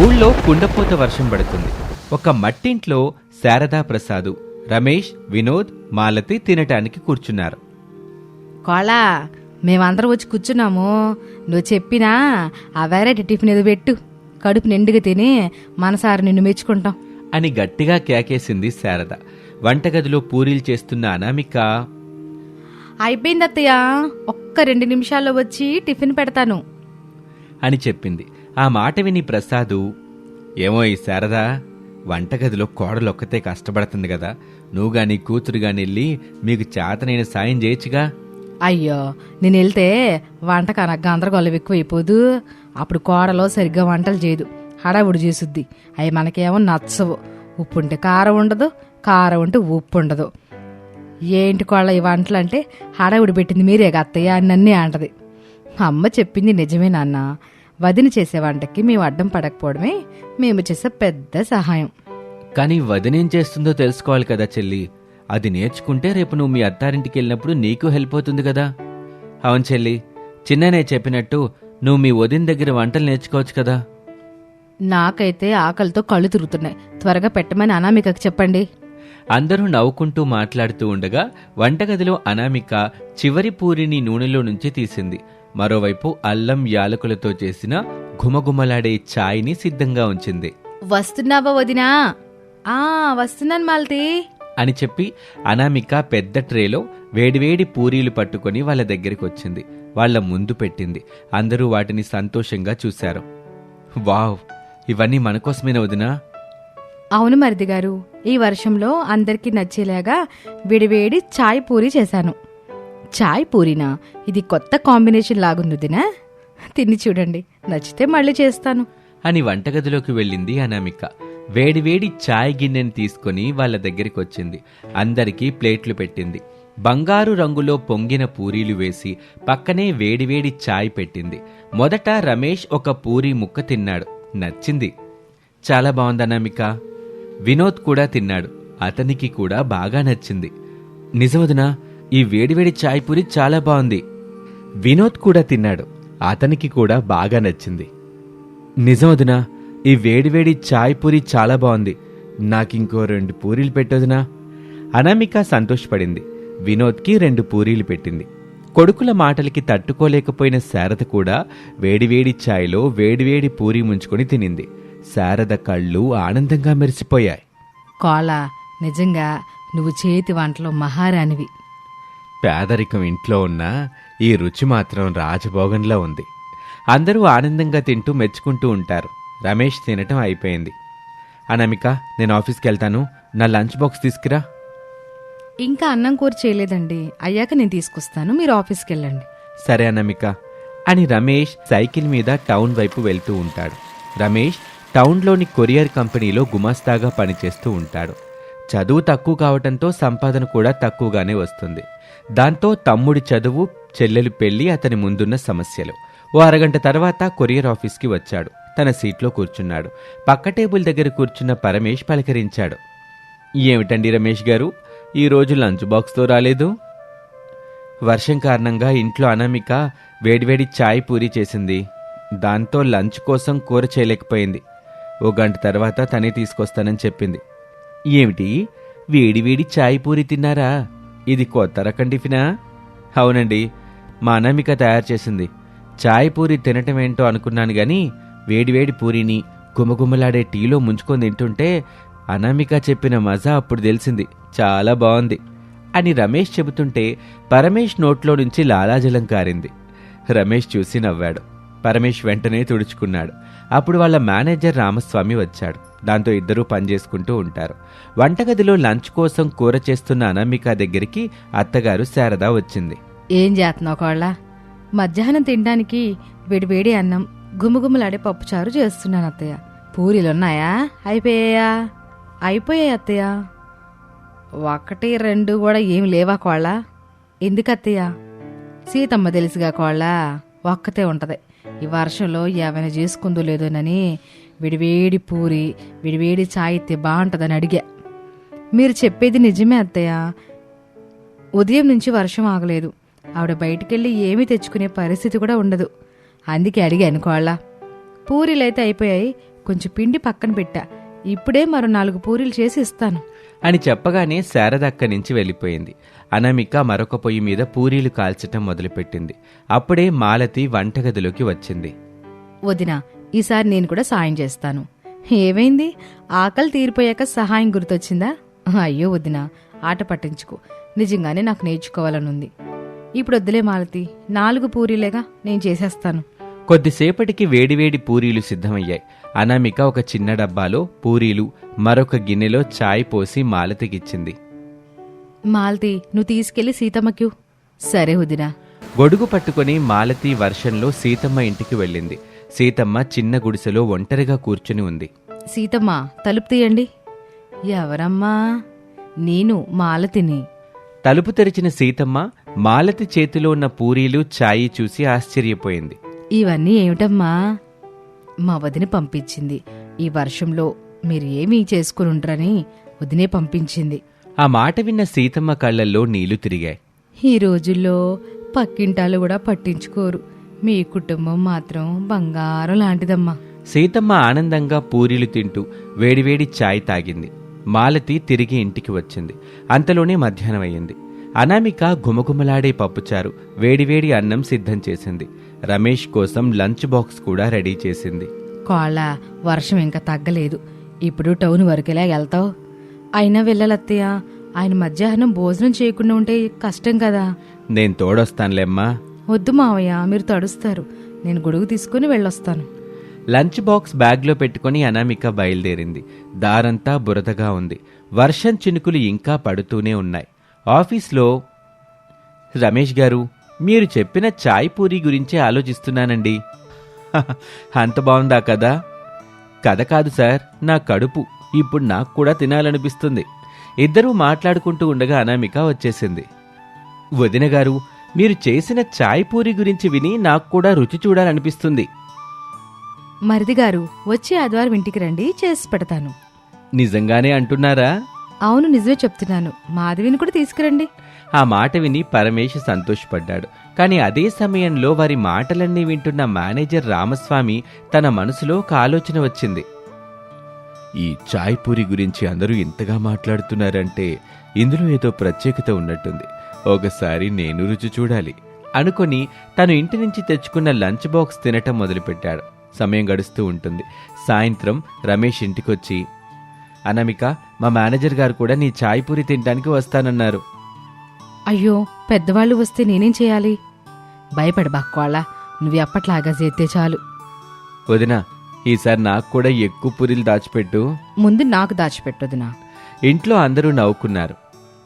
ఊళ్ళో కుండపోత వర్షం పడుతుంది. ఒక మట్టింట్లో శారదా ప్రసాదు, రమేష్, వినోద్, మాలతి తినటానికి కూర్చున్నారు. కోళ్ళా, మేమందరం వచ్చి కూర్చున్నాము. నువ్వు చెప్పినా ఆ వెరైటీ టిఫిన్ ఏదో పెట్టు. కడుపు నిండుగా తిని మనసారి నిన్ను మెచ్చుకుంటాం అని గట్టిగా కేకేసింది శారద. వంటగదిలో పూరీలు చేస్తున్న అనామిక, అయిపోయింది అత్తయ్య, ఒక్క 2 నిమిషాల్లో వచ్చి టిఫిన్ పెడతాను అని చెప్పింది. ఆ మాట విని ప్రసాదు, ఏమో ఈ శారదా, వంటగదిలో కోడలొక్కతే కష్టపడుతుంది కదా, నువ్వు గాని కూతురు గాని వెళ్ళి మీకు చేతనైన సాయం చేయొచ్చుగా. అయ్యో, నేను వెళ్తే వంటకు అనగా గందరగోళం ఎక్కువైపోదు. అప్పుడు కోడలో సరిగ్గా వంటలు చేయదు, హడావుడి చేసుద్ది. అవి మనకేమో నచ్చవు. ఉప్పు ఉంటే కారం ఉండదు, కారం ఉంటే ఉప్పు ఉండదు. ఏంటి కోళ్ళ ఈ వంటలు అంటే హడావుడి పెట్టింది మీరే అత్తయ్య అని నన్నే అంటది. అమ్మ చెప్పింది నిజమే నాన్న. వదిన చేసే వంటకి మేము అడ్డం పడకపోవడమే మేము చేసే పెద్ద సహాయం. కానీ వదినేం చేస్తుందో తెలుసుకోవాలి కదా చెల్లి. అది నేర్చుకుంటే రేపు నువ్వు మీ అత్తారింటికి వెళ్ళినప్పుడు నీకు హెల్ప్ అవుతుంది కదా. అవును చెల్లి, చిన్ననే చెప్పినట్టు నువ్వు మీ వదిన దగ్గర వంటలు నేర్చుకోవచ్చు కదా. నాకైతే ఆకలితో కళ్ళు తిరుగుతున్నాయి. త్వరగా పెట్టమని అనామికకు చెప్పండి. అందరూ నవ్వుకుంటూ మాట్లాడుతూ ఉండగా వంటగదిలో అనామిక చివరి పూరిని నూనెలో నుంచి తీసింది. మరోవైపు అల్లం యాలకులతో చేసిన ఘుమఘుమలాడే ఛాయ్ని సిద్ధంగా ఉంచింది. వస్తున్నావా వదినా? వస్తున్నాను మాలతి అని చెప్పి అనామిక పెద్ద ట్రేలో వేడివేడి పూరీలు పట్టుకొని వాళ్ళ దగ్గరికి వచ్చింది. వాళ్ల ముందు పెట్టింది. అందరూ వాటిని సంతోషంగా చూశారు. వావ్, ఇవన్నీ మనకోసమేనా వదినా? అవును మరిది గారు, ఈ వర్షంలో అందరికీ నచ్చేలాగా విడివేడి చాయ్ పూరి చేశాను. చాయ్ పూరినా? ఇది కొత్త కాంబినేషన్ లాగుందినా? తిని చూడండి, నచ్చితే మళ్ళీ చేస్తాను అని వంటగదిలోకి వెళ్ళింది అనామిక. వేడివేడి చాయ్ గిన్నెని తీసుకుని వాళ్ళ దగ్గరికి వచ్చింది. అందరికీ ప్లేట్లు పెట్టింది. బంగారు రంగులో పొంగిన పూరీలు వేసి పక్కనే వేడివేడి చాయ్ పెట్టింది. మొదట రమేష్ ఒక పూరీ ముక్క తిన్నాడు, నచ్చింది. చాలా బాగుంది అనామిక. వినోద్ కూడా తిన్నాడు, అతనికి కూడా బాగా నచ్చింది. నిజమదునా, ఈ వేడివేడి చాయ్ పూరి చాలా బాగుంది. వినోద్ కూడా తిన్నాడు, అతనికి కూడా బాగా నచ్చింది. నిజమదునా, ఈ వేడివేడి చాయ్ పూరి చాలా బాగుంది. నాకింకో 2 పూరీలు పెట్టొదునా? అనామిక సంతోషపడింది. వినోద్కి 2 పూరీలు పెట్టింది. కొడుకుల మాటలకి తట్టుకోలేకపోయిన శారద కూడా వేడివేడి ఛాయ్లో వేడివేడి పూరీ ముంచుకొని తినింది. శారద కళ్ళు ఆనందంగా మెరిసిపోయాయి. కోలా, నిజంగా నువ్వు చేతి వంటలో మహారాణివి. పేదరికం ఇంట్లో ఉన్నా ఈ రుచి మాత్రం రాజభోగంలా ఉంది. అందరూ ఆనందంగా తింటూ మెచ్చుకుంటూ ఉంటారు. రమేష్ తినటం అయిపోయింది. అనామిక, నేను ఆఫీస్కి వెళ్తాను, నా లంచ్ బాక్స్ తీసుకురా. ఇంకా అన్నం కూర చేయలేదండి, అయ్యాక నేను తీసుకొస్తాను, మీరు ఆఫీస్కి వెళ్ళండి. సరే అనామిక అని రమేష్ సైకిల్ మీద టౌన్ వైపు వెళ్తూ ఉంటాడు. రమేష్ టౌన్లోని కొరియర్ కంపెనీలో గుమాస్తాగా పనిచేస్తూ ఉంటాడు. చదువు తక్కువ కావటంతో సంపాదన కూడా తక్కువగానే వస్తుంది. దాంతో తమ్ముడి చదువు, చెల్లెలు పెళ్లి అతని ముందున్న సమస్యలు. ఓ అరగంట తర్వాత కొరియర్ ఆఫీస్కి వచ్చాడు. తన సీట్లో కూర్చున్నాడు. పక్క టేబుల్ దగ్గర కూర్చున్న పరమేష్ పలకరించాడు. ఏమిటండి రమేష్ గారు, ఈరోజు లంచ్ బాక్స్తో రాలేదు? వర్షం కారణంగా ఇంట్లో అనామిక వేడివేడి చాయ్ పూరీ చేసింది. దాంతో లంచ్ కోసం కూర చేయలేకపోయింది. 1 గంట తర్వాత తనే తీసుకొస్తానని చెప్పింది. ఏమిటి, వేడివేడి చాయ్ పూరీ తిన్నారా? ఇది కొత్త రకం టిఫినా? అవునండి, మా అనామిక తయారు చేసింది. చాయ్ పూరి తినటం ఏంటో అనుకున్నాను గాని వేడివేడి పూరిని గుమగుమలాడే టీలో ముంచుకొని తింటుంటే అనామిక చెప్పిన మజా అప్పుడు తెలిసింది. చాలా బాగుంది అని రమేష్ చెబుతుంటే పరమేష్ నోట్లో నుంచి లాలాజలం కారింది. రమేష్ చూసి నవ్వాడు. పరమేష్ వెంటనే తుడుచుకున్నాడు. అప్పుడు వాళ్ళ మేనేజర్ రామస్వామి వచ్చాడు. దాంతో ఇద్దరూ పనిచేసుకుంటూ ఉంటారు. వంటగదిలో లంచ్ కోసం కూర చేస్తున్న అనామిక దగ్గరికి అత్తగారు శారద వచ్చింది. ఏం చేస్తున్నావు కోళ్ళ? మధ్యాహ్నం తినడానికి వేడివేడి అన్నం, గుమగుమలాడే పప్పుచారు చేస్తున్నాను అత్తయ్య. పూరీలున్నాయా? అయిపోయాయా? అయిపోయాయి అత్తయ్య. 1, 2 కూడా ఏమి లేవా కోళ్ళ? ఎందుకు అత్తయ్య? సీతమ్మ తెలుసుగా కోళ్ళ, ఒక్కతే ఉంటది. ఈ వర్షంలో ఏమైనా చేసుకుందో లేదోనని విడివేడి పూరి, విడివేడి చాయ్ ఇస్తే బాగుంటుందని అడిగా. మీరు చెప్పేది నిజమే అత్తయ్య. ఉదయం నుంచి వర్షం ఆగలేదు. ఆవిడ బయటికెళ్ళి ఏమీ తెచ్చుకునే పరిస్థితి కూడా ఉండదు. అందుకే అడిగాను కోళ్ళ. పూరీలైతే అయిపోయాయి, కొంచెం పిండి పక్కన పెట్టా. ఇప్పుడే మరో 4 పూరీలు చేసి ఇస్తాను. అని చెప్పగానే శారద అక్కడి నుంచి వెళ్ళిపోయింది. అనామిక మరొక పొయ్యి మీద పూరీలు కాల్చటం మొదలుపెట్టింది. అప్పుడే మాలతి వంటగదిలోకి వచ్చింది. వదినా, ఈసారి నేను కూడా సాయం చేస్తాను. ఏమైంది? ఆకలి తీరిపోయాక సహాయం గుర్తొచ్చిందా? అయ్యో వదినా, ఆట పట్టించుకో. నిజంగానే నాకు నేర్చుకోవాలనుంది. ఇప్పుడు వద్దులే మాలతి, 4 పూరీలేగా, నేను చేసేస్తాను. కొద్దిసేపటికి వేడివేడి పూరీలు సిద్ధమయ్యాయి. అనామిక ఒక చిన్న డబ్బాలో పూరీలు, మరొక గిన్నెలో చాయ్ పోసి మాలతికిచ్చింది. మాలతి, నువ్వు తీసుకెళ్లి సీతమ్మక్యూ. సరే వదినా. గొడుగు పట్టుకుని మాలతి వర్షంలో సీతమ్మ ఇంటికి వెళ్ళింది. సీతమ్మ చిన్న గుడిసెలో ఒంటరిగా కూర్చుని ఉంది. సీతమ్మ, తలుపు తీయండి. ఎవరమ్మా? నేను మాలతిని. తలుపు తెరిచిన సీతమ్మ మాలతి చేతిలో ఉన్న పూరీలు, చాయి చూసి ఆశ్చర్యపోయింది. ఇవన్నీ ఏమిటమ్మా? మా వదిన పంపించింది. ఈ వర్షంలో మీరు ఏమీ చేసుకుని ఉంటారని వదినే పంపించింది. ఆ మాట విన్న సీతమ్మ కళ్ళల్లో నీళ్లు తిరిగాయి. ఈ రోజుల్లో పక్కింటాలు కూడా పట్టించుకోరు. మీ కుటుంబం మాత్రం బంగారం లాంటిదమ్మా. సీతమ్మ ఆనందంగా పూరీలు తింటూ వేడివేడి చాయ్ తాగింది. మాలతి తిరిగి ఇంటికి వచ్చింది. అంతలోనే మధ్యాహ్నం అయ్యింది. అనామిక గుమగుమలాడే పప్పుచారు, వేడివేడి అన్నం సిద్ధం చేసింది. రమేష్ కోసం లంచ్ బాక్స్ కూడా రెడీ చేసింది. కోళ్ళ, వర్షం ఇంకా తగ్గలేదు. ఇప్పుడు టౌన్ వరకెలా వెళ్తావు? అయినా వెళ్ళాలత్తయ్య. ఆయన మధ్యాహ్నం భోజనం చేయకుండా ఉంటే కష్టం కదా. నేను తోడొస్తానులేమ్మా. వద్దు మావయ్య, మీరు తడుస్తారు. నేను గొడుగు తీసుకుని వెళ్ళొస్తాను. లంచ్ బాక్స్ బ్యాగ్లో పెట్టుకుని అనామిక బయలుదేరింది. దారంతా బురదగా ఉంది. వర్షం చినుకులు ఇంకా పడుతూనే ఉన్నాయి. ఆఫీస్లో, రమేష్ గారు, మీరు చెప్పిన చాయ్ పూరీ గురించే ఆలోచిస్తున్నానండి. అంత బాగుందా కదా? కథ కాదు సార్, నా కడుపు. ఇప్పుడు నాకు కూడా తినాలనిపిస్తుంది. ఇద్దరూ మాట్లాడుకుంటూ ఉండగా అనామిక వచ్చేసింది. వదిన గారు, మీరు చేసిన చాయ్ పూరీ గురించి విని నాకు కూడా రుచి చూడాలనిపిస్తుంది. మరిది గారు, వచ్చే ఆదివారం ఇంటికి రండి, చేసి పెడతాను. నిజంగానే అంటున్నారా? అవును, నిజమే చెప్తున్నాను. మాధవిని కూడా తీసుకురండి. ఆ మాట విని పరమేశ్ సంతోషపడ్డాడు. కాని అదే సమయంలో వారి మాటలన్నీ వింటున్న మేనేజర్ రామస్వామి తన మనసులో ఒక ఆలోచన వచ్చింది. ఈ చాయ్ పూరి గురించి అందరూ ఇంతగా మాట్లాడుతున్నారంటే ఇందులో ఏదో ప్రత్యేకత ఉన్నట్టుంది. ఒకసారి నేను రుచి చూడాలి అనుకుని తను ఇంటి నుంచి తెచ్చుకున్న లంచ్ బాక్స్ తినటం మొదలుపెట్టాడు. సమయం గడుస్తూ ఉంటుంది. సాయంత్రం రమేష్ ఇంటికొచ్చి, అనామిక, మా మేనేజర్ గారు కూడా నీ చాయ్ పూరి తినడానికి వస్తానన్నారు. అయ్యో, పెద్దవాళ్ళు వస్తే నేనేం చేయాలి? భయపడి బాక్కోళ్ళ, నువ్వు ఎప్పట్లాగా చేస్తే చాలు. వదినా, ఈసారి నాకు కూడా ఎక్కువ పూరీలు దాచిపెట్టు. ముందు నాకు దాచిపెట్టొదినా. ఇంట్లో అందరూ నవ్వుకున్నారు.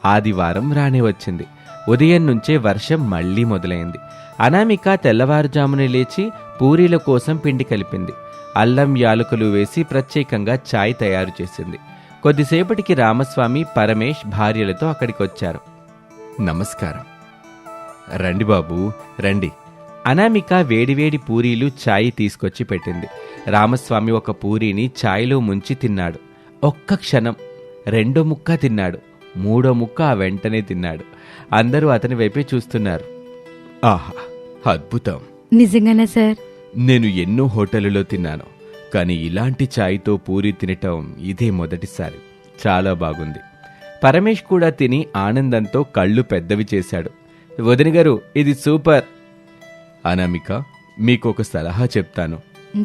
ఆదివారం రానే వచ్చింది. ఉదయం నుంచే వర్షం మళ్లీ మొదలైంది. అనామిక తెల్లవారుజామునే లేచి పూరీల కోసం పిండి కలిపింది. అల్లం, యాలకులు వేసి ప్రత్యేకంగా చాయ్ తయారు చేసింది. కొద్దిసేపటికి రామస్వామి, పరమేష్ భార్యలతో అక్కడికొచ్చారు. నమస్కారం. రండి బాబు, రండి. అనామిక వేడివేడి పూరీలు, చాయ్ తీసుకొచ్చి పెట్టింది. రామస్వామి ఒక పూరీని చాయ్లో ముంచి తిన్నాడు. ఒక్క క్షణం. 2 ముక్క తిన్నాడు. 3వ ముక్క ఆ వెంటనే తిన్నాడు. అందరూ అతని వైపే చూస్తున్నారు. ఆహా, అద్భుతం. నిజంగానే సార్? నేను ఎన్నో హోటళ్లలో తిన్నాను, కానీ ఇలాంటి చాయ్తో పూరీ తినటం ఇదే మొదటిసారి. చాలా బాగుంది. పరమేష్ కూడా తిని ఆనందంతో కళ్ళు పెద్దవి చేశాడు. వదిన గారు, ఇది సూపర్. అనామిక, మీకొక సలహా చెప్తాను.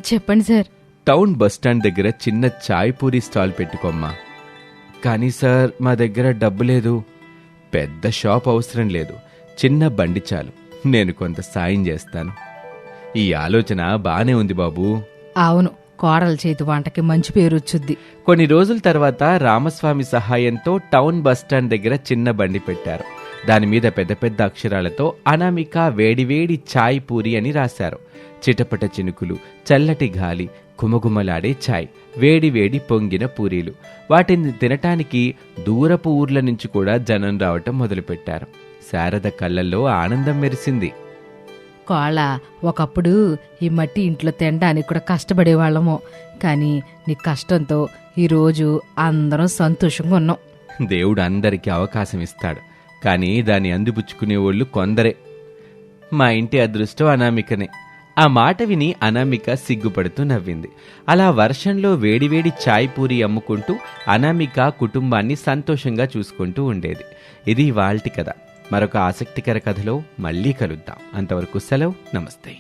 చెప్పండి సార్. టౌన్ బస్టాండ్ దగ్గర చిన్న చాయ్ పూరీ స్టాల్ పెట్టుకోమ్మా. కానీ సార్, మా దగ్గర డబ్బు లేదు. పెద్ద షాప్ అవసరం లేదు, చిన్న బండి చాలు. నేను కొంత సాయం చేస్తాను. ఈ ఆలోచన బానే ఉంది బాబు. అవును, కోడల చేతి వంటకి మంచి పేరు వచ్చుద్ది. కొన్ని రోజుల తర్వాత రామస్వామి సహాయంతో టౌన్ బస్టాండ్ దగ్గర చిన్న బండి పెట్టారు. దానిమీద పెద్ద పెద్ద అక్షరాలతో అనామిక వేడివేడి చాయ్ పూరి అని రాశారు. చిటపట చినుకులు, చల్లటి గాలి, గుమగుమలాడే చాయ్, వేడివేడి పొంగిన పూరీలు. వాటిని తినటానికి దూరపు ఊర్ల నుంచి కూడా జనం రావటం మొదలుపెట్టారు. శారద కళ్ళల్లో ఆనందం మెరిసింది. కోళ్ళ, ఒకప్పుడు ఈ మట్టి ఇంట్లో తినడానికి కూడా కష్టపడేవాళ్ళము. కానీ నీ కష్టంతో ఈరోజు అందరం సంతోషంగా ఉన్నాం. దేవుడు అందరికీ అవకాశం ఇస్తాడు, కానీ దాన్ని అందిపుచ్చుకునే వాళ్ళు కొందరే. మా ఇంటి అదృష్టం అనామికనే. ఆ మాట విని అనామిక సిగ్గుపడుతూ నవ్వింది. అలా వర్షంలో వేడివేడి చాయ్ పూరి అమ్ముకుంటూ అనామిక కుటుంబాన్ని సంతోషంగా చూసుకుంటూ ఉండేది. ఇది ఇవాల్టి కథ. మరొక ఆసక్తికర కథలో మళ్ళీ కలుద్దాం. అంతవరకు సెలవు. నమస్తే.